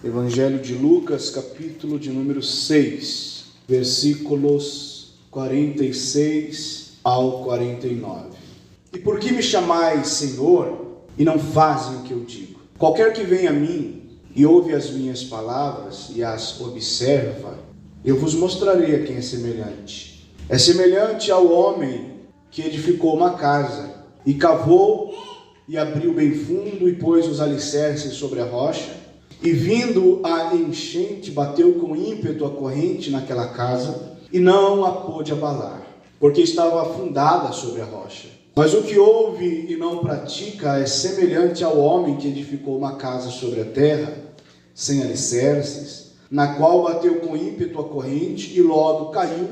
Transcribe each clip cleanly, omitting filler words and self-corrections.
Evangelho de Lucas, capítulo de número 6, versículos 46 ao 49. E por que me chamais Senhor, e não fazem o que eu digo? Qualquer que vem a mim e ouve as minhas palavras e as observa, eu vos mostrarei a quem é semelhante. É semelhante ao homem que edificou uma casa, e cavou, e abriu bem fundo, e pôs os alicerces sobre a rocha. E vindo a enchente, bateu com ímpeto a corrente naquela casa, e não a pôde abalar, porque estava afundada sobre a rocha. Mas o que ouve e não pratica é semelhante ao homem que edificou uma casa sobre a terra, sem alicerces, na qual bateu com ímpeto a corrente, e logo caiu,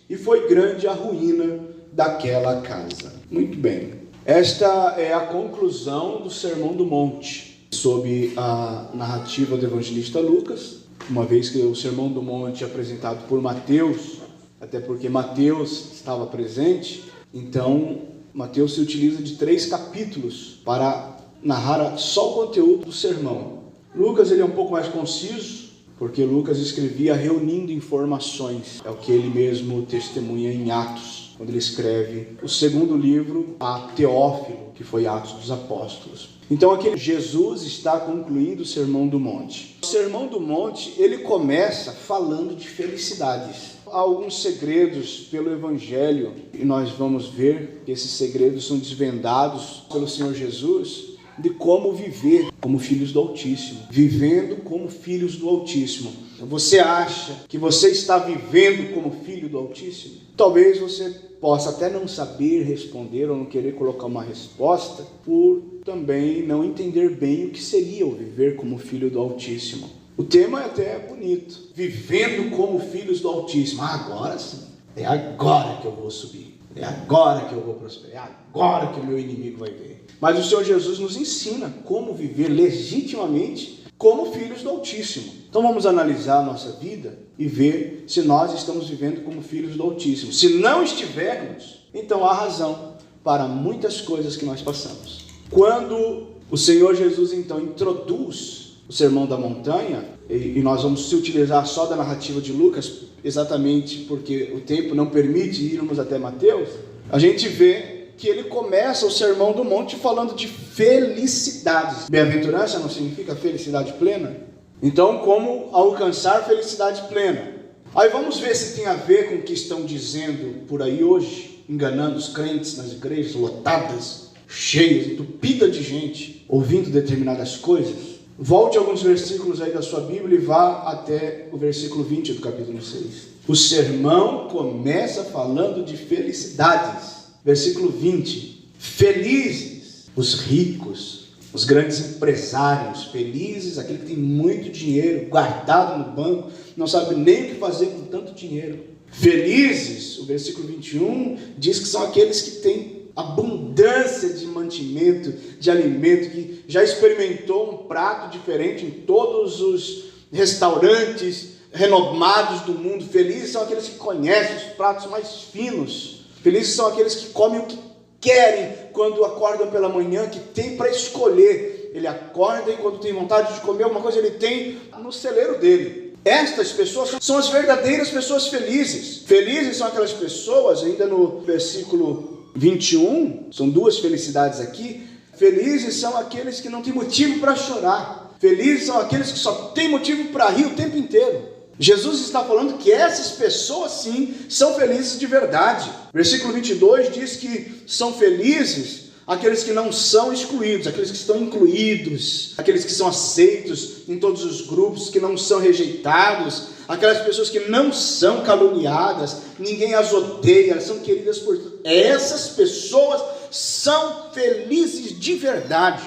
e foi grande a ruína daquela casa. Muito bem. Esta é a conclusão do Sermão do Monte, sob a narrativa do evangelista Lucas, uma vez que o Sermão do Monte é apresentado por Mateus, até porque Mateus estava presente, então Mateus se utiliza de 3 capítulos para narrar só o conteúdo do sermão. Lucas ele é um pouco mais conciso, porque Lucas escrevia reunindo informações, é o que ele mesmo testemunha em Atos, quando ele escreve o segundo livro a Teófilo, que foi Atos dos Apóstolos. Então aqui Jesus está concluindo o Sermão do Monte. O Sermão do Monte, ele começa falando de felicidades. Há alguns segredos pelo Evangelho, e nós vamos ver que esses segredos são desvendados pelo Senhor Jesus, de como viver como filhos do Altíssimo, vivendo como filhos do Altíssimo. Você acha que você está vivendo como filho do Altíssimo? Talvez você possa até não saber responder ou não querer colocar uma resposta por também não entender bem o que seria o viver como filho do Altíssimo. O tema é até bonito, vivendo como filhos do Altíssimo. Agora sim, é agora que eu vou subir, é agora que eu vou prosperar, é agora que o meu inimigo vai ver. Mas o Senhor Jesus nos ensina como viver legitimamente como filhos do Altíssimo. Então vamos analisar a nossa vida e ver se nós estamos vivendo como filhos do Altíssimo. Se não estivermos, então há razão para muitas coisas que nós passamos. Quando o Senhor Jesus então introduz o Sermão da Montanha, e nós vamos se utilizar só da narrativa de Lucas, exatamente porque o tempo não permite irmos até Mateus, a gente vê que ele começa o Sermão do Monte falando de felicidades. Bem-aventurança não significa felicidade plena? Então, como alcançar felicidade plena? Aí vamos ver se tem a ver com o que estão dizendo por aí hoje, enganando os crentes nas igrejas lotadas, cheias, entupidas de gente, ouvindo determinadas coisas. Volte alguns versículos aí da sua Bíblia e vá até o versículo 20 do capítulo 6. O sermão começa falando de felicidades. Versículo 20, felizes os ricos, os grandes empresários, felizes aquele que tem muito dinheiro guardado no banco, não sabe nem o que fazer com tanto dinheiro. Felizes, o versículo 21 diz que são aqueles que têm abundância de mantimento, de alimento, que já experimentou um prato diferente em todos os restaurantes renomados do mundo. Felizes são aqueles que conhecem os pratos mais finos. Felizes são aqueles que comem o que querem quando acordam pela manhã, que tem para escolher. Ele acorda e quando tem vontade de comer alguma coisa, ele tem no celeiro dele. Estas pessoas são as verdadeiras pessoas felizes. Felizes são aquelas pessoas, ainda no versículo 21, são 2 felicidades aqui. Felizes são aqueles que não têm motivo para chorar. Felizes são aqueles que só têm motivo para rir o tempo inteiro. Jesus está falando que essas pessoas sim são felizes de verdade. Versículo 22 diz que são felizes aqueles que não são excluídos, aqueles que estão incluídos, aqueles que são aceitos em todos os grupos, que não são rejeitados, aquelas pessoas que não são caluniadas, ninguém as odeia, elas são queridas por todos. Essas pessoas são felizes de verdade.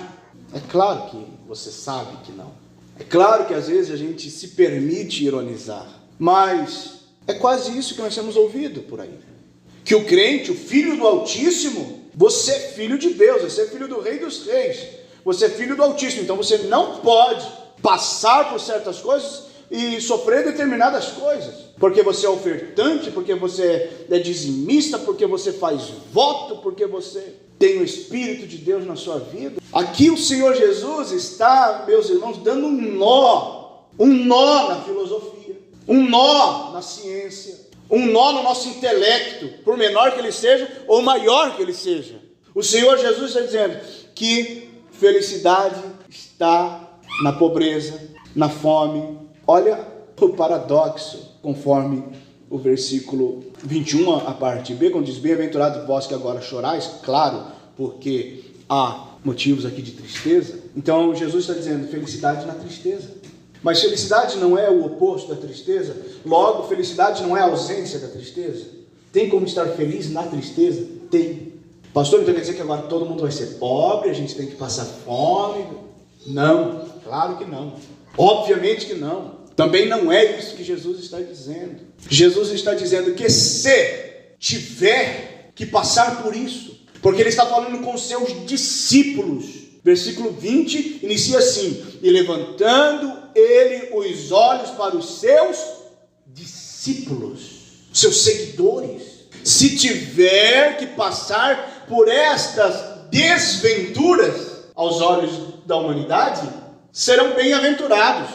É claro que você sabe que não. É claro que às vezes a gente se permite ironizar, mas é quase isso que nós temos ouvido por aí. Que o crente, o filho do Altíssimo, você é filho de Deus, você é filho do Rei dos Reis, você é filho do Altíssimo, então você não pode passar por certas coisas e sofrer determinadas coisas, porque você é ofertante, porque você é dizimista, porque você faz voto, porque você tem o Espírito de Deus na sua vida. Aqui o Senhor Jesus está, meus irmãos, dando um nó um nó na filosofia, um nó na ciência, um nó no nosso intelecto, por menor que ele seja ou maior que ele seja. O Senhor Jesus está dizendo que felicidade está na pobreza, na fome. Olha o paradoxo, conforme o versículo 21, a parte B, quando diz: bem-aventurado vós que agora chorais, claro, porque há motivos aqui de tristeza. Então Jesus está dizendo felicidade na tristeza. Mas felicidade não é o oposto da tristeza, logo felicidade não é a ausência da tristeza. Tem como estar feliz na tristeza? Tem. Pastor, então quer dizer que agora todo mundo vai ser pobre, a gente tem que passar fome? Não, claro que não. Obviamente que não. Também não é isso que Jesus está dizendo. Jesus está dizendo que se tiver que passar por isso, porque ele está falando com os seus discípulos. Versículo 20 inicia assim: e levantando ele os olhos para os seus discípulos, seus seguidores, se tiver que passar por estas desventuras aos olhos da humanidade, serão bem-aventurados.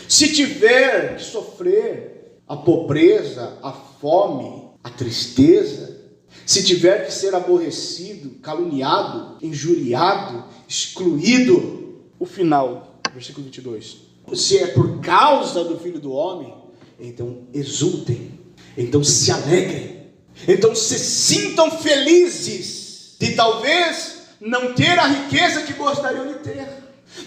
Se tiver que sofrer a pobreza, a fome, a tristeza, se tiver que ser aborrecido, caluniado, injuriado, excluído, o final, versículo 22, se é por causa do Filho do Homem, então exultem, então se alegrem, então se sintam felizes de talvez não ter a riqueza que gostariam de ter,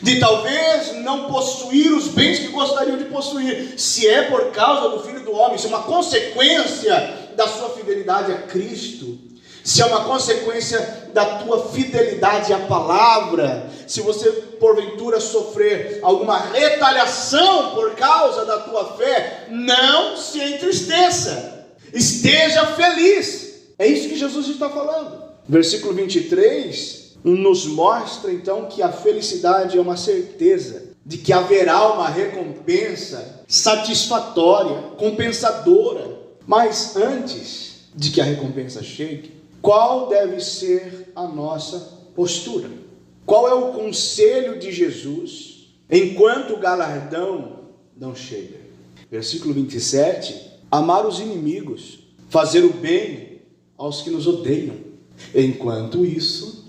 de talvez não possuir os bens que gostariam de possuir. Se é por causa do Filho do Homem, se é uma consequência da sua fidelidade a Cristo, se é uma consequência da tua fidelidade à palavra, se você porventura sofrer alguma retaliação por causa da tua fé, não se entristeça, esteja feliz. É isso que Jesus está falando. Versículo 23 nos mostra então que a felicidade é uma certeza de que haverá uma recompensa satisfatória, compensadora. Mas antes de que a recompensa chegue, qual deve ser a nossa postura? Qual é o conselho de Jesus enquanto o galardão não chega? Versículo 27, amar os inimigos, fazer o bem aos que nos odeiam. Enquanto isso,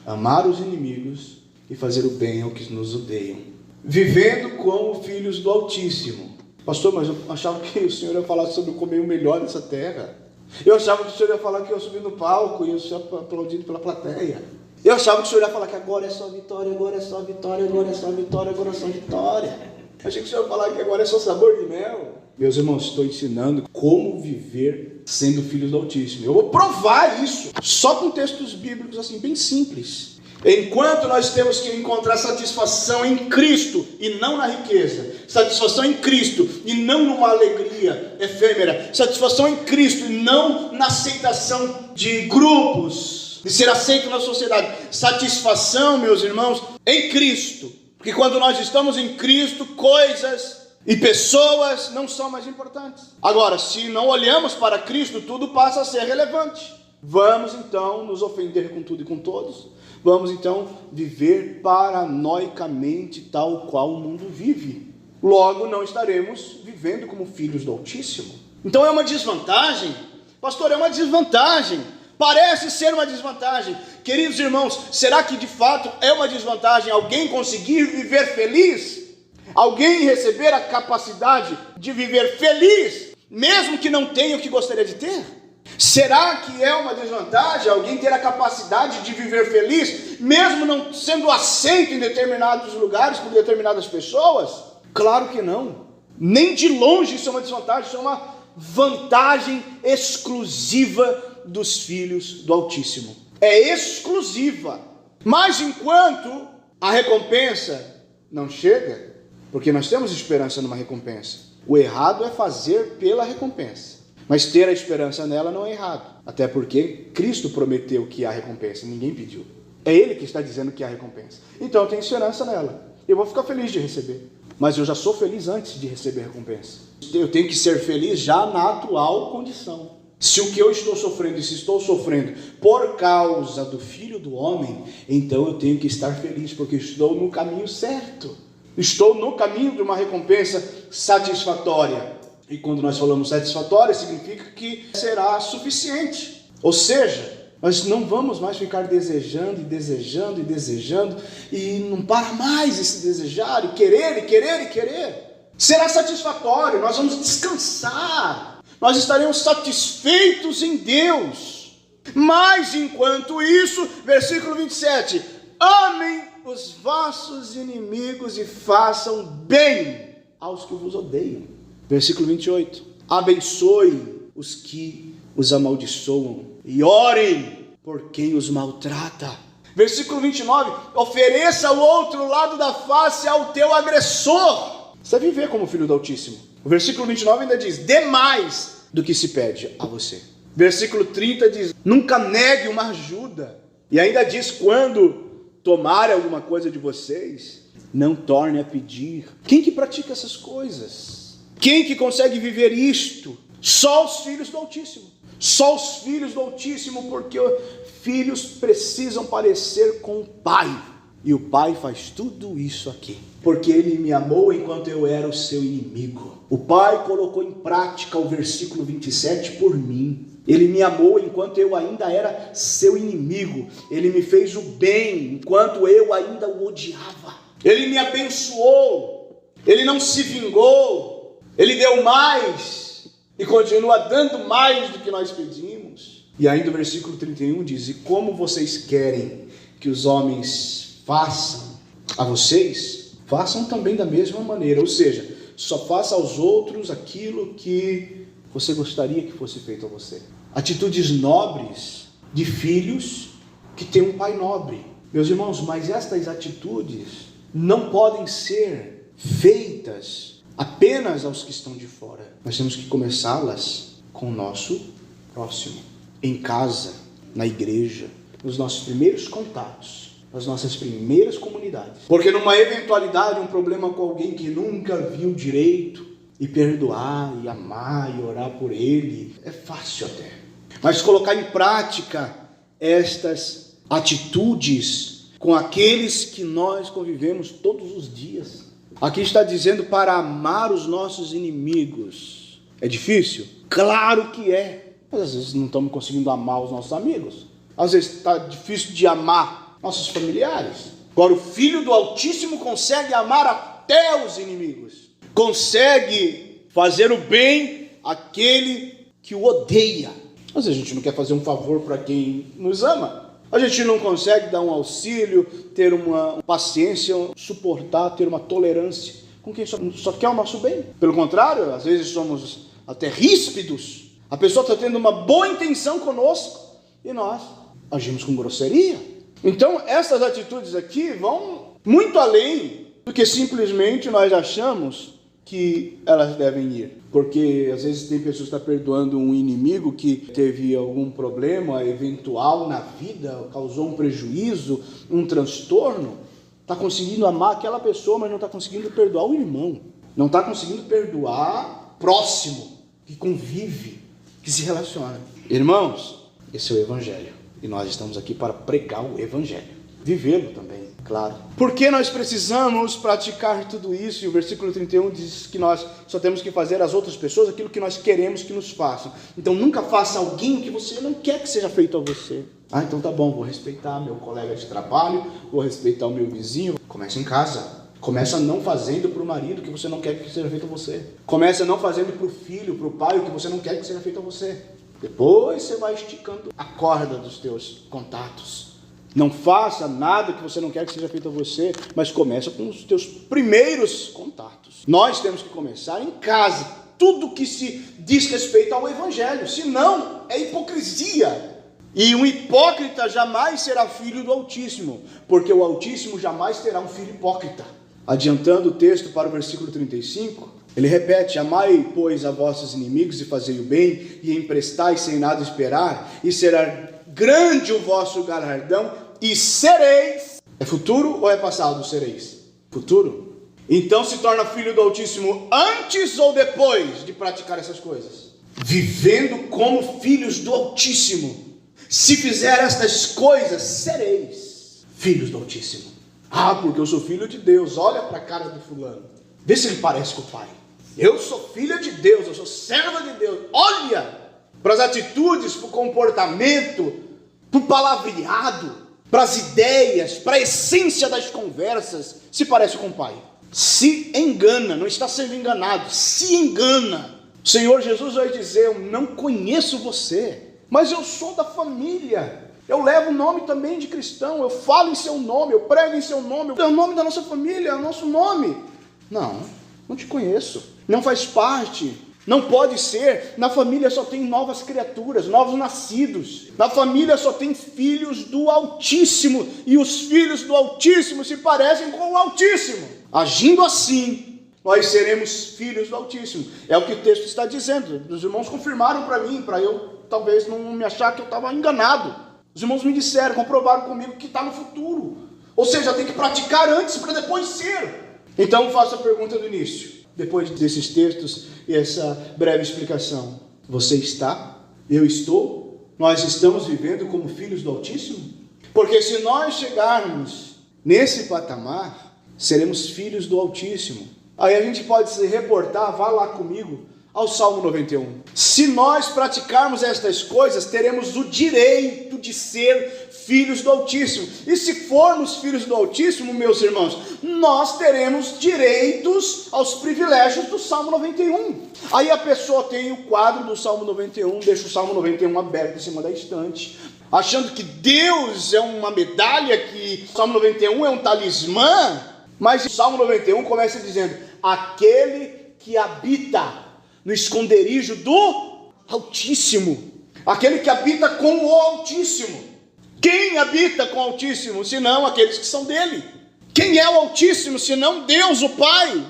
amar os inimigos e fazer o bem aos que nos odeiam. Vivendo como filhos do Altíssimo. Pastor, mas eu achava que o Senhor ia falar sobre comer o melhor dessa terra. Eu achava que o Senhor ia falar que eu ia subir no palco e eu ia ser aplaudido pela plateia. Eu achava que o Senhor ia falar que agora é só vitória, agora é só vitória, agora é só vitória, agora é só vitória. Eu achei que o Senhor ia falar que agora é só sabor de mel. Meus irmãos, estou ensinando como viver sendo filhos do Altíssimo. Eu vou provar isso só com textos bíblicos assim, bem simples. Enquanto nós temos que encontrar satisfação em Cristo e não na riqueza, satisfação em Cristo e não numa alegria efêmera, satisfação em Cristo e não na aceitação de grupos, de ser aceito na sociedade, satisfação, meus irmãos, em Cristo, porque quando nós estamos em Cristo, coisas e pessoas não são mais importantes. Agora, se não olhamos para Cristo, tudo passa a ser relevante. Vamos então nos ofender com tudo e com todos. Vamos então viver paranoicamente tal qual o mundo vive. Logo não estaremos vivendo como filhos do Altíssimo. Então é uma desvantagem? Pastor, é uma desvantagem. Parece ser uma desvantagem. Queridos irmãos, será que de fato é uma desvantagem alguém conseguir viver feliz? Alguém receber a capacidade de viver feliz, mesmo que não tenha o que gostaria de ter? Será que é uma desvantagem alguém ter a capacidade de viver feliz, mesmo não sendo aceito em determinados lugares por determinadas pessoas? Claro que não. Nem de longe isso é uma desvantagem, isso é uma vantagem exclusiva dos filhos do Altíssimo. É exclusiva. Mas enquanto a recompensa não chega, porque nós temos esperança numa recompensa, o errado é fazer pela recompensa. Mas ter a esperança nela não é errado. Até porque Cristo prometeu que há recompensa, ninguém pediu. É Ele que está dizendo que há recompensa. Então eu tenho esperança nela. Eu vou ficar feliz de receber. Mas eu já sou feliz antes de receber a recompensa. Eu tenho que ser feliz já na atual condição. Se o que eu estou sofrendo, e se estou sofrendo por causa do Filho do Homem, então eu tenho que estar feliz, porque estou no caminho certo. Estou no caminho de uma recompensa satisfatória. E quando nós falamos satisfatória, significa que será suficiente. Ou seja, nós não vamos mais ficar desejando e desejando e desejando e não para mais esse desejar e querer e querer e querer. Será satisfatório, nós vamos descansar, nós estaremos satisfeitos em Deus. Mas enquanto isso, versículo 27, amem os vossos inimigos e façam bem aos que vos odeiam. Versículo 28, abençoe os que os amaldiçoam e orem por quem os maltrata. Versículo 29, ofereça o outro lado da face ao teu agressor. Você deve viver como filho do Altíssimo. O versículo 29 ainda diz, dê mais do que se pede a você. Versículo 30 diz, nunca negue uma ajuda. E ainda diz, quando tomarem alguma coisa de vocês, não torne a pedir. Quem que pratica essas coisas? Quem que consegue viver isto? Só os filhos do Altíssimo. Só os filhos do Altíssimo, porque filhos precisam parecer com o Pai. E o Pai faz tudo isso aqui, porque Ele me amou enquanto eu era o seu inimigo. O Pai colocou em prática o versículo 27 por mim. Ele me amou enquanto eu ainda era seu inimigo. Ele me fez o bem enquanto eu ainda o odiava. Ele me abençoou. Ele não se vingou. Ele deu mais e continua dando mais do que nós pedimos. E ainda o versículo 31 diz, e como vocês querem que os homens façam a vocês, façam também da mesma maneira. Ou seja, só faça aos outros aquilo que você gostaria que fosse feito a você. Atitudes nobres de filhos que têm um pai nobre. Meus irmãos, mas estas atitudes não podem ser feitas apenas aos que estão de fora. Nós temos que começá-las com o nosso próximo, em casa, na igreja, nos nossos primeiros contatos, nas nossas primeiras comunidades. Porque numa eventualidade, um problema com alguém que nunca viu direito, e perdoar, e amar, e orar por ele, é fácil até. Mas colocar em prática estas atitudes com aqueles que nós convivemos todos os dias. Aqui está dizendo para amar os nossos inimigos. É difícil? Claro que é. Mas às vezes não estamos conseguindo amar os nossos amigos. Às vezes está difícil de amar nossos familiares. Agora o Filho do Altíssimo consegue amar até os inimigos. Consegue fazer o bem àquele que o odeia. Mas a gente não quer fazer um favor para quem nos ama. A gente não consegue dar um auxílio, ter uma paciência, suportar, ter uma tolerância com quem só quer o nosso bem. Pelo contrário, às vezes somos até ríspidos. A pessoa está tendo uma boa intenção conosco e nós agimos com grosseria. Então, essas atitudes aqui vão muito além do que simplesmente nós achamos que elas devem ir. Porque às vezes tem pessoas que estão perdoando um inimigo que teve algum problema eventual na vida, causou um prejuízo, um transtorno, está conseguindo amar aquela pessoa, mas não está conseguindo perdoar o irmão, não está conseguindo perdoar próximo, que convive, que se relaciona. Irmãos, esse é o Evangelho, e nós estamos aqui para pregar o Evangelho, vivê-lo também. Claro. Por que nós precisamos praticar tudo isso? E o versículo 31 diz que nós só temos que fazer às outras pessoas aquilo que nós queremos que nos façam. Então nunca faça alguém que você não quer que seja feito a você. Ah, então tá bom, vou respeitar meu colega de trabalho, vou respeitar o meu vizinho. Começa em casa. Começa não fazendo para o marido que você não quer que seja feito a você. Começa não fazendo para o filho, para o pai o que você não quer que seja feito a você. Depois você vai esticando a corda dos teus contatos. Não faça nada que você não quer que seja feito a você, mas começa com os teus primeiros contatos. Nós temos que começar em casa, tudo que se diz respeito ao Evangelho, senão é hipocrisia. E um hipócrita jamais será filho do Altíssimo, porque o Altíssimo jamais terá um filho hipócrita. Adiantando o texto para o versículo 35, ele repete, amai, pois, a vossos inimigos e fazei o bem, e emprestai sem nada esperar, e será grande o vosso galardão, e sereis. É futuro ou é passado sereis? Futuro. Então se torna filho do Altíssimo antes ou depois de praticar essas coisas? Vivendo como filhos do Altíssimo. Se fizer estas coisas, sereis filhos do Altíssimo. Ah, porque eu sou filho de Deus. Olha para a cara do fulano. Vê se ele parece com o pai. Eu sou filha de Deus, eu sou serva de Deus. Olha para as atitudes, para o comportamento, para o palavreado, para as ideias, para a essência das conversas. Se parece com o pai. Se engana, não está sendo enganado, se engana. O Senhor Jesus vai dizer: eu não conheço você, mas eu sou da família. Eu levo o nome também de cristão, eu falo em seu nome, eu prego em seu nome, é o nome da nossa família, é o nosso nome. Não te conheço, não faz parte, não pode ser. Na família só tem novas criaturas, novos nascidos. Na família só tem filhos do Altíssimo, e os filhos do Altíssimo se parecem com o Altíssimo. Agindo assim, nós seremos filhos do Altíssimo. É o que o texto está dizendo. Os irmãos confirmaram para mim, para eu talvez não me achar que eu estava enganado. Os irmãos me disseram, comprovaram comigo que está no futuro. Ou seja, tem que praticar antes para depois ser. Então faço a pergunta do início, depois desses textos e essa breve explicação. Você está? Eu estou? Nós estamos vivendo como filhos do Altíssimo? Porque se nós chegarmos nesse patamar, seremos filhos do Altíssimo. Aí a gente pode se reportar, vá lá comigo, ao Salmo 91. Se nós praticarmos estas coisas, teremos o direito de ser filhos do Altíssimo. E se formos filhos do Altíssimo, meus irmãos, nós teremos direitos aos privilégios do Salmo 91. Aí a pessoa tem o quadro do Salmo 91, deixa o Salmo 91 aberto em cima da estante, achando que Deus é uma medalha, que o Salmo 91 é um talismã. Mas o Salmo 91 começa dizendo: aquele que habita no esconderijo do Altíssimo, aquele que habita com o Altíssimo. Quem habita com o Altíssimo, senão aqueles que são dele? Quem é o Altíssimo, senão Deus, o Pai?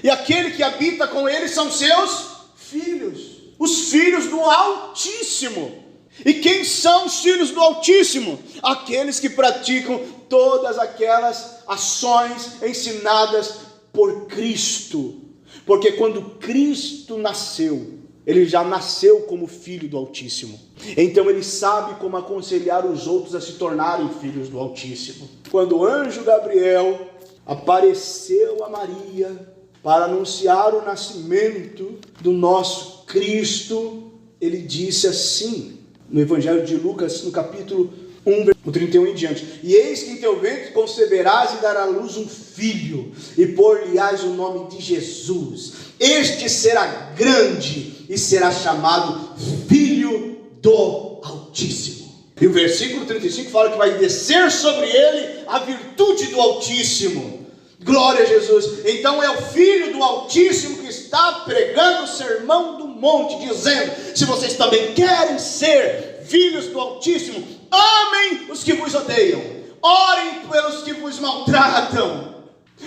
E aquele que habita com ele são seus filhos, os filhos do Altíssimo. E quem são os filhos do Altíssimo? Aqueles que praticam todas aquelas ações ensinadas por Cristo. Porque quando Cristo nasceu, ele já nasceu como filho do Altíssimo. Então ele sabe como aconselhar os outros a se tornarem filhos do Altíssimo. Quando o anjo Gabriel apareceu a Maria para anunciar o nascimento do nosso Cristo, ele disse assim, no Evangelho de Lucas, no capítulo 1, versículo 31 em diante: e eis que em teu ventre conceberás e darás à luz um filho, e por-lhe-ás o nome de Jesus. Este será grande e será chamado Filho do Altíssimo. E o versículo 35 fala que vai descer sobre ele a virtude do Altíssimo. Glória a Jesus. Então é o Filho do Altíssimo que está pregando o sermão do monte, dizendo: se vocês também querem ser filhos do Altíssimo, amem os que vos odeiam, orem pelos que vos maltratam,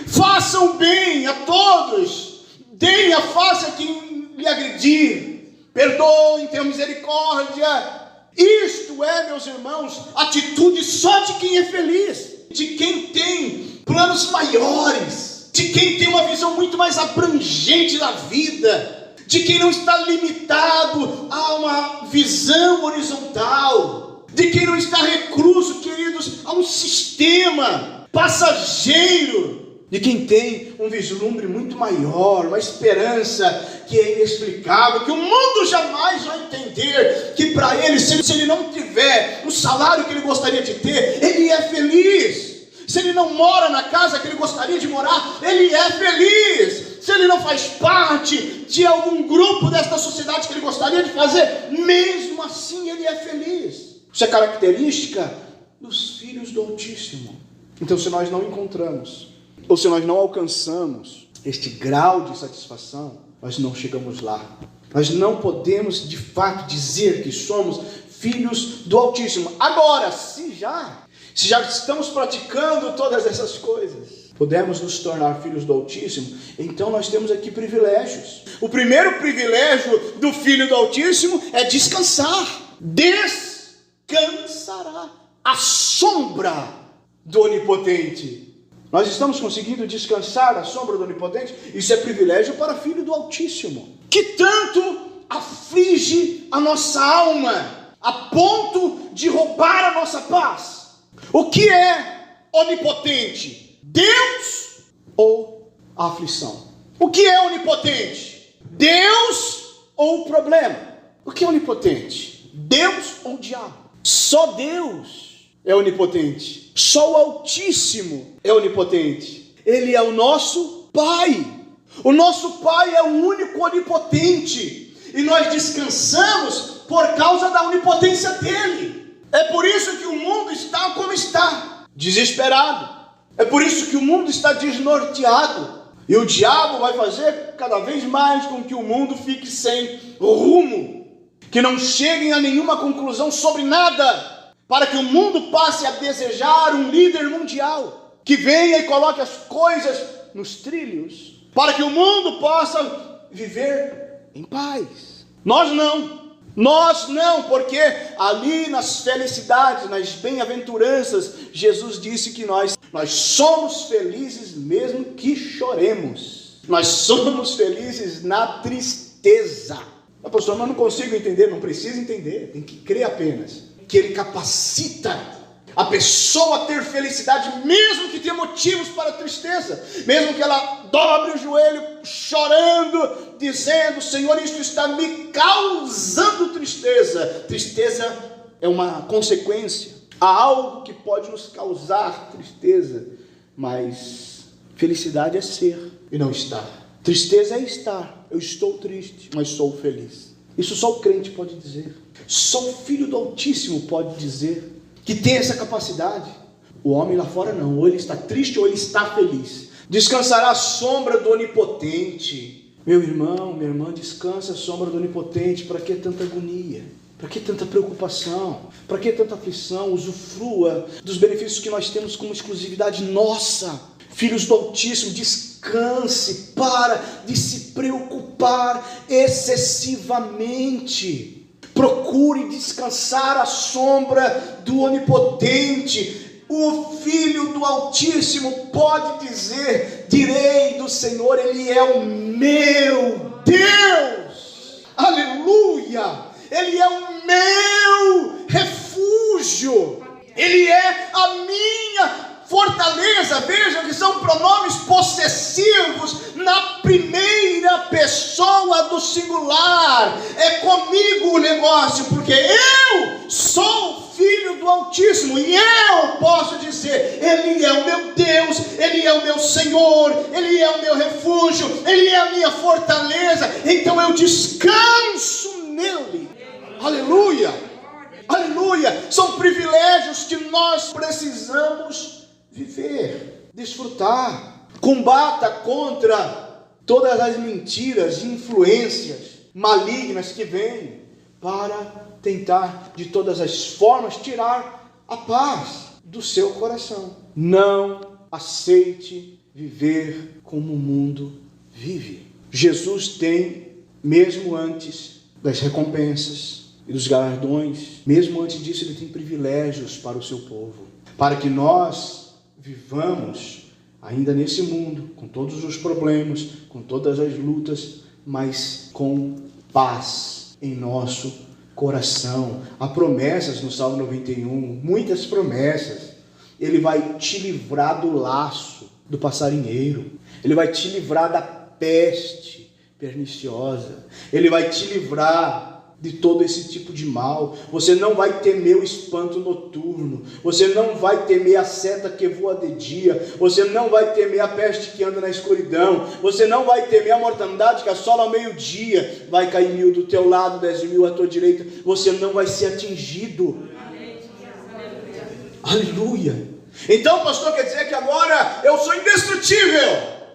façam bem a todos, deem a face a quem lhe agredir, perdoem, tenham misericórdia. Isto é, meus irmãos, atitude só de quem é feliz, de quem tem planos maiores, de quem tem uma visão muito mais abrangente da vida, de quem não está limitado a uma visão horizontal, de quem não está recluso, queridos, a um sistema passageiro, de quem tem um vislumbre muito maior, uma esperança que é inexplicável, que o mundo jamais vai entender, que para ele, se ele não tiver o salário que ele gostaria de ter, ele é feliz. Se ele não mora na casa que ele gostaria de morar, ele é feliz. Se ele não faz parte de algum grupo desta sociedade que ele gostaria de fazer, mesmo assim ele é feliz. Isso é característica dos filhos do Altíssimo. Então, se nós não encontramos, ou se nós não alcançamos este grau de satisfação, nós não chegamos lá. Nós não podemos de fato dizer que somos filhos do Altíssimo. Agora, se já estamos praticando todas essas coisas, podemos nos tornar filhos do Altíssimo, então nós temos aqui privilégios. O primeiro privilégio do filho do Altíssimo é descansar. Descansará à sombra do Onipotente. Nós estamos conseguindo descansar à sombra do Onipotente? Isso é privilégio para filho do Altíssimo, que tanto aflige a nossa alma, a ponto de roubar a nossa paz. O que é onipotente? Deus ou a aflição? O que é onipotente? Deus ou o problema? O que é onipotente? Deus ou o diabo? Só Deus é onipotente. Só o Altíssimo é onipotente. Ele é o nosso Pai. O nosso Pai é o único onipotente. E nós descansamos por causa da onipotência dele. É por isso que o mundo está como está, desesperado. É por isso que o mundo está desnorteado. E o diabo vai fazer cada vez mais com que o mundo fique sem rumo, que não cheguem a nenhuma conclusão sobre nada, para que o mundo passe a desejar um líder mundial, que venha e coloque as coisas nos trilhos, para que o mundo possa viver em paz. Nós não, porque ali nas felicidades, nas bem-aventuranças, Jesus disse que nós somos felizes mesmo que choremos. Nós somos felizes na tristeza. Pastor, mas não consigo entender. Não precisa entender, tem que crer apenas que Ele capacita a pessoa a ter felicidade, mesmo que tenha motivos para tristeza, mesmo que ela dobre o joelho chorando, dizendo: Senhor, isto está me causando tristeza. Tristeza é uma consequência. Há algo que pode nos causar tristeza, mas felicidade é ser e não estar. Tristeza é estar. Eu estou triste, mas sou feliz. Isso só o crente pode dizer. Só o Filho do Altíssimo pode dizer que tem essa capacidade. O homem lá fora não. Ou ele está triste ou ele está feliz. Descansará à sombra do Onipotente. Meu irmão, minha irmã, descansa à sombra do Onipotente. Para que tanta agonia? Para que tanta preocupação? Para que tanta aflição? Usufrua dos benefícios que nós temos como exclusividade nossa. Filhos do Altíssimo, descanse, para de se preocupar excessivamente. Procure descansar à sombra do Onipotente. O Filho do Altíssimo pode dizer: direi do Senhor, Ele é o meu Deus. Aleluia! Ele é o meu refúgio. Ele é a minha fortaleza. Vejam que são pronomes possessivos na primeira pessoa do singular. É comigo o negócio, porque eu sou Filho do Altíssimo e eu posso dizer: Ele é o meu Deus, Ele é o meu Senhor, Ele é o meu refúgio, Ele é a minha fortaleza. Então eu descanso nele. Aleluia, aleluia. São privilégios que nós precisamos viver, desfrutar. Combata contra todas as mentiras e influências malignas que vêm para tentar de todas as formas tirar a paz do seu coração. Não aceite viver como o mundo vive. Jesus tem, mesmo antes das recompensas e dos galardões, mesmo antes disso, Ele tem privilégios para o seu povo, para que nós vivamos ainda nesse mundo, com todos os problemas, com todas as lutas, mas com paz em nosso coração. Há promessas no Salmo 91, muitas promessas. Ele vai te livrar do laço do passarinheiro, Ele vai te livrar da peste perniciosa, Ele vai te livrar de todo esse tipo de mal. Você não vai temer o espanto noturno, você não vai temer a seta que voa de dia, você não vai temer a peste que anda na escuridão, você não vai temer a mortandade que assola ao meio-dia. Vai cair 1000 do teu lado, 10.000 à tua direita, você não vai ser atingido. Aleluia. Então, pastor, quer dizer que agora eu sou indestrutível,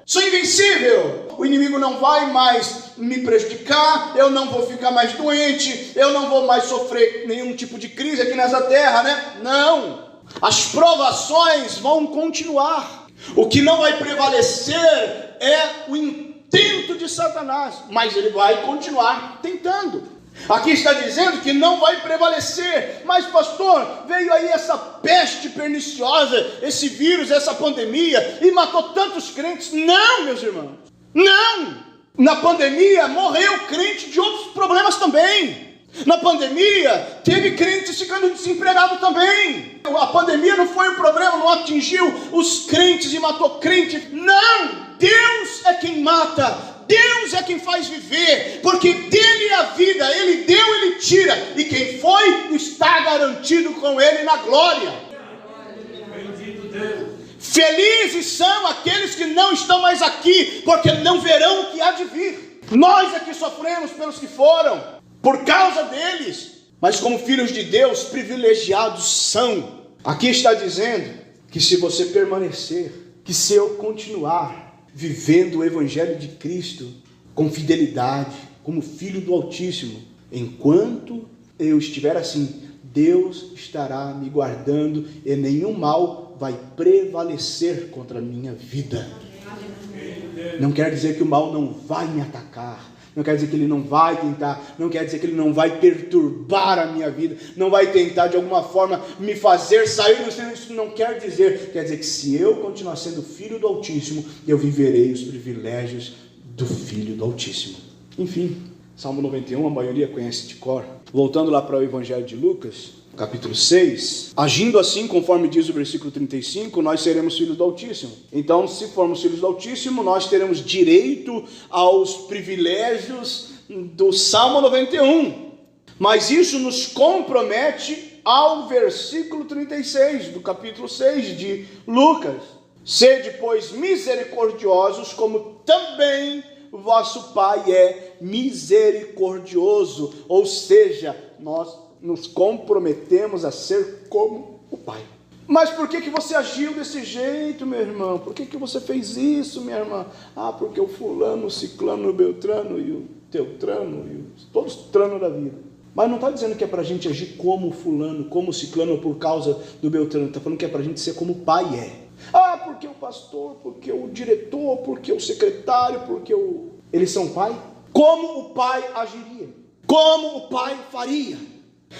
sou invencível, o inimigo não vai mais me prejudicar, eu não vou ficar mais doente, eu não vou mais sofrer nenhum tipo de crise aqui nessa terra, né? Não, as provações vão continuar. O que não vai prevalecer é o intento de Satanás, mas ele vai continuar tentando. Aqui está dizendo que não vai prevalecer. Mas pastor, veio aí essa peste perniciosa, esse vírus, essa pandemia, e matou tantos crentes. Não, meus irmãos, não. Na pandemia morreu crente de outros problemas também. Na pandemia, teve crentes ficando desempregados também. A pandemia não foi o problema, não atingiu os crentes e matou crentes. Não! Deus é quem mata. Deus é quem faz viver, porque dele é a vida, ele deu, ele tira, e quem foi está garantido com ele na glória. Bendito Deus. Felizes são aqueles que não estão mais aqui, porque não verão o que há de vir. Nós aqui sofremos pelos que foram, por causa deles, mas como filhos de Deus, privilegiados são. Aqui está dizendo que se você permanecer, que se eu continuar vivendo o Evangelho de Cristo com fidelidade, como filho do Altíssimo, enquanto eu estiver assim, Deus estará me guardando e nenhum mal vai prevalecer contra a minha vida. Não quer dizer que o mal não vai me atacar, não quer dizer que ele não vai tentar, não quer dizer que ele não vai perturbar a minha vida, não vai tentar de alguma forma me fazer sair do Senhor. Isso não quer dizer que se eu continuar sendo filho do Altíssimo, eu viverei os privilégios do Filho do Altíssimo. Enfim, Salmo 91, a maioria conhece de cor. Voltando lá para o Evangelho de Lucas, capítulo 6, agindo assim, conforme diz o versículo 35, nós seremos filhos do Altíssimo. Então, se formos filhos do Altíssimo, nós teremos direito aos privilégios do Salmo 91. Mas isso nos compromete ao versículo 36 do capítulo 6 de Lucas. Sede, pois, misericordiosos, como também o vosso Pai é misericordioso. Ou seja, nós nos comprometemos a ser como o Pai. Mas por que você agiu desse jeito, meu irmão? Por que você fez isso, minha irmã? Porque o fulano, o ciclano, o beltrano e o teutrano, e todos os tranos da vida. Mas não está dizendo que é para a gente agir como o fulano, como o ciclano, por causa do beltrano. Está falando que é para a gente ser como o Pai é. Porque o pastor, porque o diretor, porque o secretário, porque eles são pai? Como o Pai agiria? Como o Pai faria?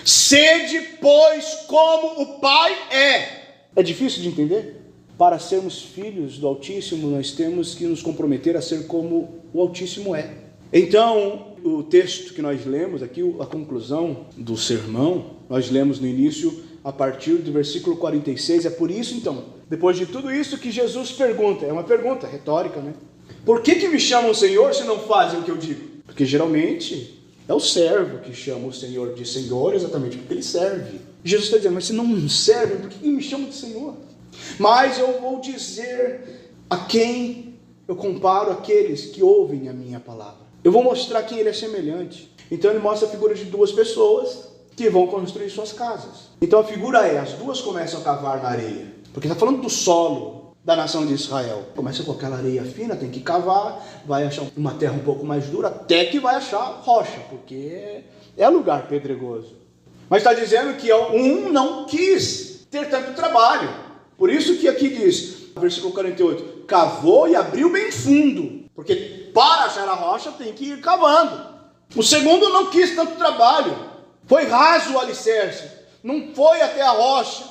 Sede, pois, como o Pai é. É difícil de entender? Para sermos filhos do Altíssimo, nós temos que nos comprometer a ser como o Altíssimo é. Então, o texto que nós lemos aqui, a conclusão do sermão, nós lemos no início, a partir do versículo 46. É por isso, então, depois de tudo isso, que Jesus pergunta. É uma pergunta retórica, né? Por que me chamam Senhor se não fazem o que eu digo? Porque geralmente é o servo que chama o Senhor de Senhor, exatamente porque ele serve. Jesus está dizendo, mas se não servem, por que me chamam de Senhor? Mas eu vou dizer a quem eu comparo aqueles que ouvem a minha palavra. Eu vou mostrar quem ele é semelhante. Então ele mostra a figura de duas pessoas que vão construir suas casas. Então a figura é, as duas começam a cavar na areia. Porque está falando do solo da nação de Israel. Começa com aquela areia fina, tem que cavar, vai achar uma terra um pouco mais dura, até que vai achar rocha, porque é lugar pedregoso. Mas está dizendo que um não quis ter tanto trabalho. Por isso que aqui diz, versículo 48, cavou e abriu bem fundo. Porque para achar a rocha tem que ir cavando. O segundo não quis tanto trabalho. Foi raso o alicerce, não foi até a rocha.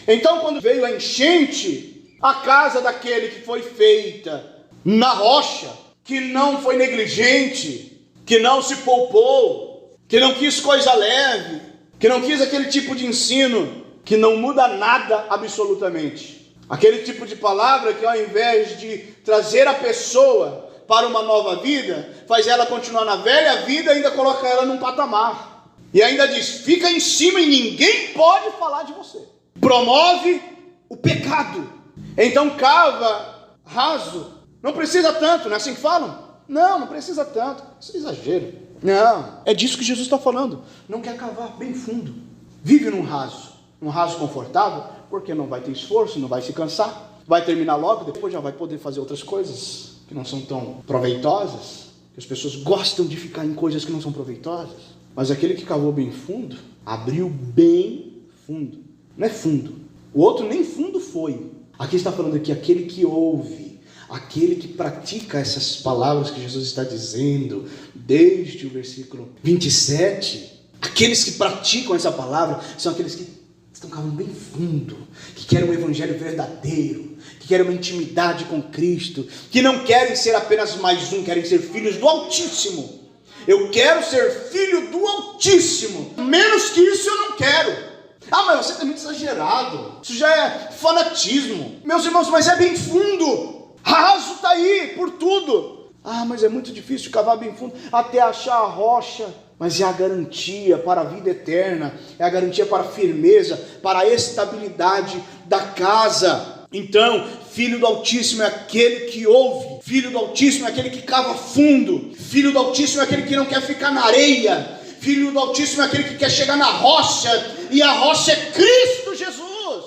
Então quando veio a enchente, a casa daquele que foi feita na rocha, que não foi negligente, que não se poupou, que não quis coisa leve, que não quis aquele tipo de ensino que não muda nada absolutamente. Aquele tipo de palavra que ao invés de trazer a pessoa para uma nova vida, faz ela continuar na velha vida e ainda coloca ela num patamar. E ainda diz, fica em cima e ninguém pode falar de você. Promove o pecado. Então cava raso. Não precisa tanto, não é assim que falam? Não precisa tanto. Isso é exagero. Não, é disso que Jesus está falando. Não quer cavar bem fundo. Vive num raso confortável, porque não vai ter esforço, não vai se cansar. Vai terminar logo, depois já vai poder fazer outras coisas que não são tão proveitosas. Que as pessoas gostam de ficar em coisas que não são proveitosas. Mas aquele que cavou bem fundo, abriu bem fundo. Não é fundo. O outro nem fundo foi. Aqui está falando que aquele que ouve, aquele que pratica essas palavras que Jesus está dizendo, desde o versículo 27, aqueles que praticam essa palavra, são aqueles que estão cavando bem fundo, que querem um evangelho verdadeiro, que querem uma intimidade com Cristo, que não querem ser apenas mais um, querem ser filhos do Altíssimo. Eu quero ser filho do Altíssimo. Menos que isso eu não quero. Ah, mas você está muito exagerado. Isso já é fanatismo. Meus irmãos, mas é bem fundo. Raso está aí por tudo. Ah, mas é muito difícil cavar bem fundo até achar a rocha. Mas é a garantia para a vida eterna. É a garantia para a firmeza, para a estabilidade da casa. Então, filho do Altíssimo é aquele que ouve. Filho do Altíssimo é aquele que cava fundo. Filho do Altíssimo é aquele que não quer ficar na areia. Filho do Altíssimo é aquele que quer chegar na rocha. E a rocha é Cristo Jesus.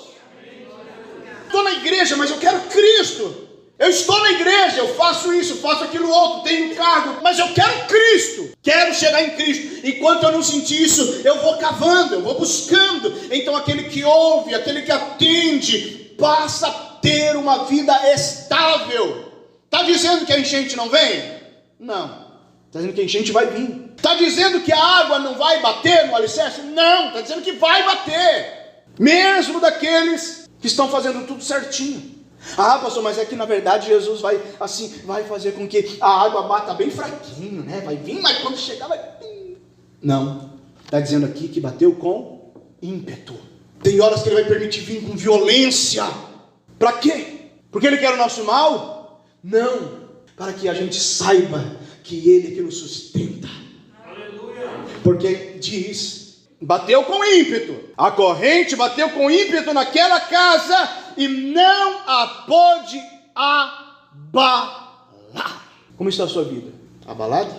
Estou na igreja, mas eu quero Cristo. Eu estou na igreja, eu faço isso, faço aquilo outro, tenho cargo, mas eu quero Cristo. Quero chegar em Cristo. Enquanto eu não sentir isso, eu vou cavando, eu vou buscando. Então aquele que ouve, aquele que atende, passa a ter uma vida estável. Está dizendo que a enchente não vem? Não. Está dizendo que a enchente vai vir. Está dizendo que a água não vai bater no alicerce? Não. Está dizendo que vai bater. Mesmo daqueles que estão fazendo tudo certinho. Ah, pastor, mas é que na verdade Jesus vai fazer com que a água bata bem fraquinho, né? Vai vir, mas quando chegar vai... Não. Está dizendo aqui que bateu com ímpeto. Tem horas que ele vai permitir vir com violência. Para quê? Porque ele quer o nosso mal? Não. Para que a gente saiba que ele é que nos sustenta. Aleluia. Porque diz, bateu com ímpeto. A corrente bateu com ímpeto naquela casa e não a pôde abalar. Como está a sua vida? Abalada?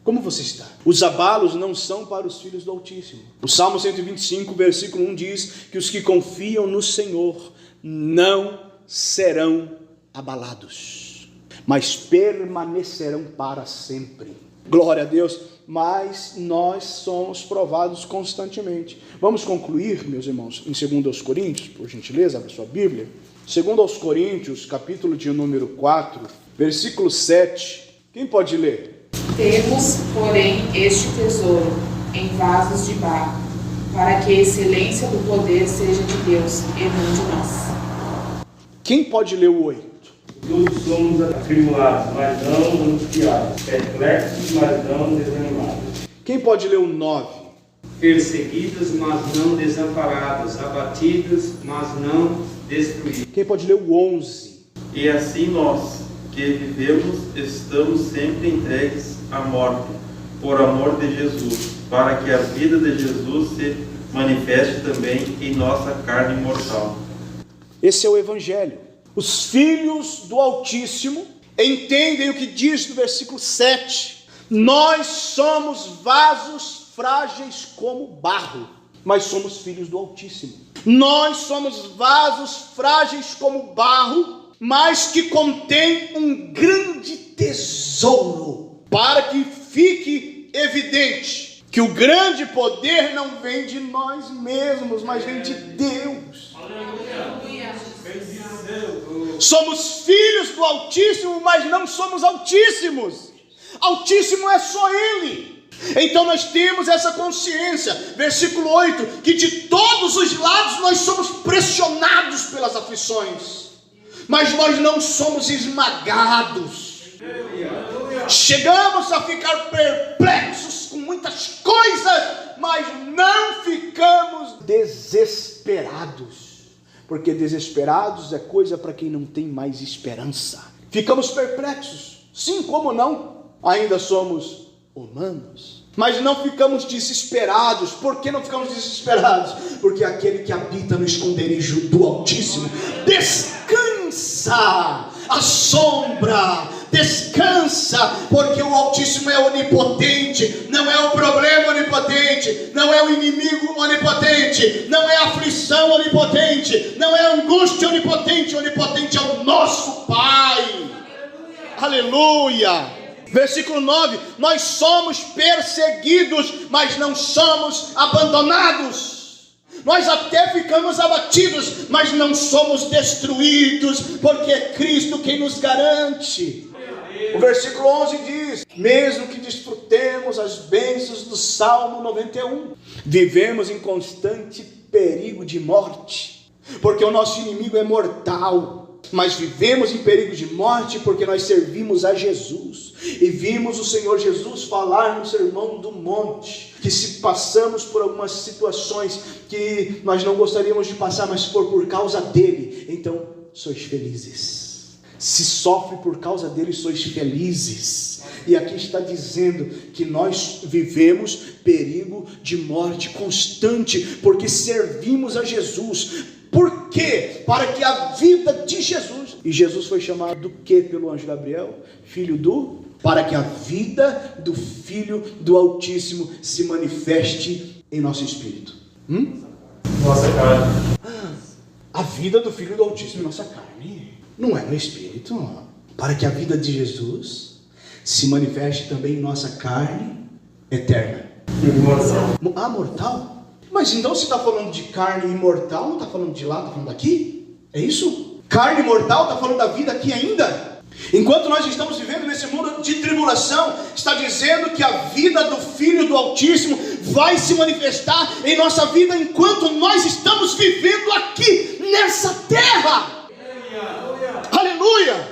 Como você está? Os abalos não são para os filhos do Altíssimo. O Salmo 125, versículo 1 diz que os que confiam no Senhor não serão abalados, mas permanecerão para sempre. Glória a Deus. Mas nós somos provados constantemente. Vamos concluir, meus irmãos, em 2 Coríntios, por gentileza, abra sua Bíblia. 2 Coríntios, capítulo de número 4, versículo 7. Quem pode ler? Temos, porém, este tesouro em vasos de barro, para que a excelência do poder seja de Deus e não de nós. Quem pode ler o 8? Todos somos atribulados, mas não angustiados, perplexos, mas não desanimados. Quem pode ler o 9? Perseguidos, mas não desamparados, abatidos, mas não destruídos. Quem pode ler o 11? E assim nós, que vivemos, estamos sempre entregues à morte, por amor de Jesus, para que a vida de Jesus se manifeste também em nossa carne mortal. Esse é o Evangelho. Os filhos do Altíssimo entendem o que diz no versículo 7. Nós somos vasos frágeis como barro, mas somos filhos do Altíssimo. Nós somos vasos frágeis como barro, mas que contém um grande tesouro, para que fique evidente que o grande poder não vem de nós mesmos, mas vem de Deus. Aleluia. Somos filhos do Altíssimo, mas não somos altíssimos. Altíssimo é só Ele. Então nós temos essa consciência, versículo 8, que de todos os lados nós somos pressionados pelas aflições, mas nós não somos esmagados. Chegamos a ficar perplexos com muitas coisas, mas não ficamos desesperados. Porque desesperados é coisa para quem não tem mais esperança. Ficamos perplexos. Sim, como não? Ainda somos humanos. Mas não ficamos desesperados. Por que não ficamos desesperados? Porque aquele que habita no esconderijo do Altíssimo descansa à sombra. Descansa, porque o Altíssimo é onipotente. Não é o problema onipotente, não é o inimigo onipotente, não é a aflição onipotente, não é a angústia onipotente. Onipotente é o nosso Pai. Aleluia. Versículo 9: nós somos perseguidos, mas não somos abandonados. Nós até ficamos abatidos, mas não somos destruídos, porque é Cristo quem nos garante. O versículo 11 diz: mesmo que desfrutemos as bênçãos do Salmo 91, vivemos em constante perigo de morte, porque o nosso inimigo é mortal. mas vivemos em perigo de morte porque nós servimos a Jesus. E vimos o Senhor Jesus falar no Sermão do Monte, que se passamos por algumas situações que nós não gostaríamos de passar, mas por causa dele, então sois felizes. Se sofre por causa dele, sois felizes. E aqui está dizendo que nós vivemos perigo de morte constante, porque servimos a Jesus. Por quê? Para que a vida de Jesus... E Jesus foi chamado do quê pelo anjo Gabriel? Filho do... Para que a vida do Filho do Altíssimo se manifeste em nosso espírito. Nossa carne. A vida do Filho do Altíssimo em nossa carne. Não é no espírito. Para que a vida de Jesus se manifeste também em nossa carne eterna. Imortal. Mortal? Mas então se está falando de carne imortal, não está falando de lá, está falando daqui? É isso? Carne mortal está falando da vida aqui ainda? Enquanto nós estamos vivendo nesse mundo de tribulação, está dizendo que a vida do Filho do Altíssimo vai se manifestar em nossa vida enquanto nós estamos vivendo aqui nessa terra. Aleluia!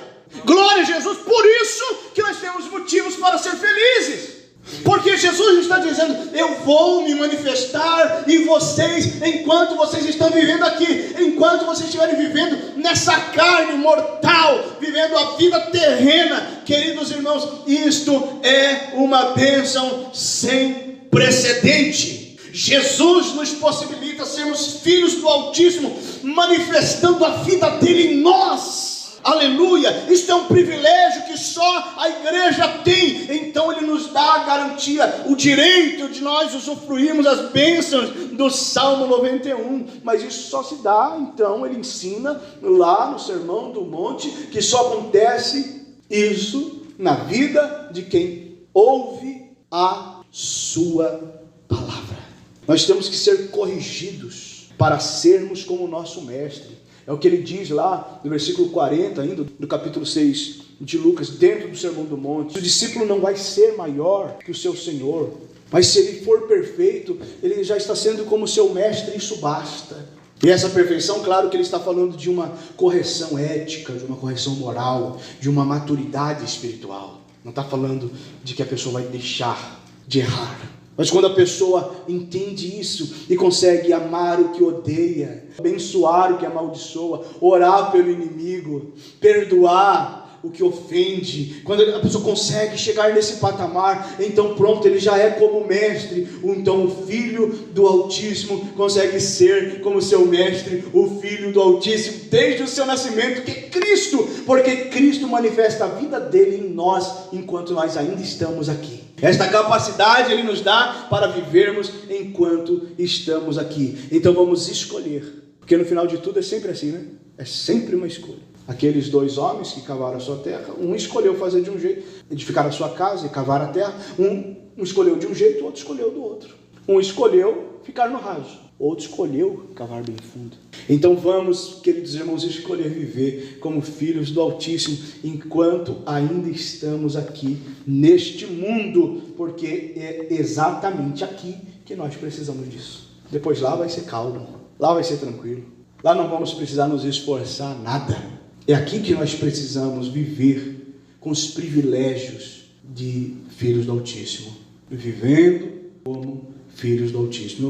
Glória a Jesus! Por isso que nós temos motivos para ser felizes. Porque Jesus está dizendo, eu vou me manifestar em vocês enquanto vocês estão vivendo aqui, enquanto vocês estiverem vivendo nessa carne mortal, vivendo a vida terrena. Queridos irmãos, isto é uma bênção sem precedente. Jesus nos possibilita sermos filhos do Altíssimo, manifestando a vida dele em nós. Aleluia, isso é um privilégio que só a igreja tem. Então ele nos dá a garantia, o direito de nós usufruirmos as bênçãos do Salmo 91. Mas isso só se dá, então ele ensina lá no Sermão do Monte, que só acontece isso na vida de quem ouve a sua palavra. Nós temos que ser corrigidos para sermos como o nosso mestre. É o que ele diz lá no versículo 40, ainda do capítulo 6 de Lucas, dentro do Sermão do Monte. O discípulo não vai ser maior que o seu Senhor, mas se ele for perfeito, ele já está sendo como seu mestre, isso basta. E essa perfeição, claro que ele está falando de uma correção ética, de uma correção moral, de uma maturidade espiritual. Não está falando de que a pessoa vai deixar de errar. Mas quando a pessoa entende isso e consegue amar o que odeia, abençoar o que amaldiçoa, orar pelo inimigo, perdoar o que ofende, quando a pessoa consegue chegar nesse patamar, então pronto, ele já é como mestre. Então o Filho do Altíssimo consegue ser como seu mestre, o Filho do Altíssimo, desde o seu nascimento, que é Cristo, porque Cristo manifesta a vida dele em nós, enquanto nós ainda estamos aqui. Esta capacidade ele nos dá para vivermos enquanto estamos aqui. Então vamos escolher, porque no final de tudo é sempre assim, né? É sempre uma escolha. Aqueles dois homens que cavaram a sua terra, um escolheu fazer de um jeito, edificar a sua casa e cavar a terra. Um escolheu de um jeito, o outro escolheu do outro. Um escolheu ficar no raso, outro escolheu cavar bem fundo. Então vamos, queridos irmãos, escolher viver como filhos do Altíssimo enquanto ainda estamos aqui neste mundo, porque é exatamente aqui que nós precisamos disso. Depois lá vai ser calmo, lá vai ser tranquilo, lá não vamos precisar nos esforçar nada. É aqui que nós precisamos viver com os privilégios de filhos do Altíssimo, vivendo como filhos do Altíssimo.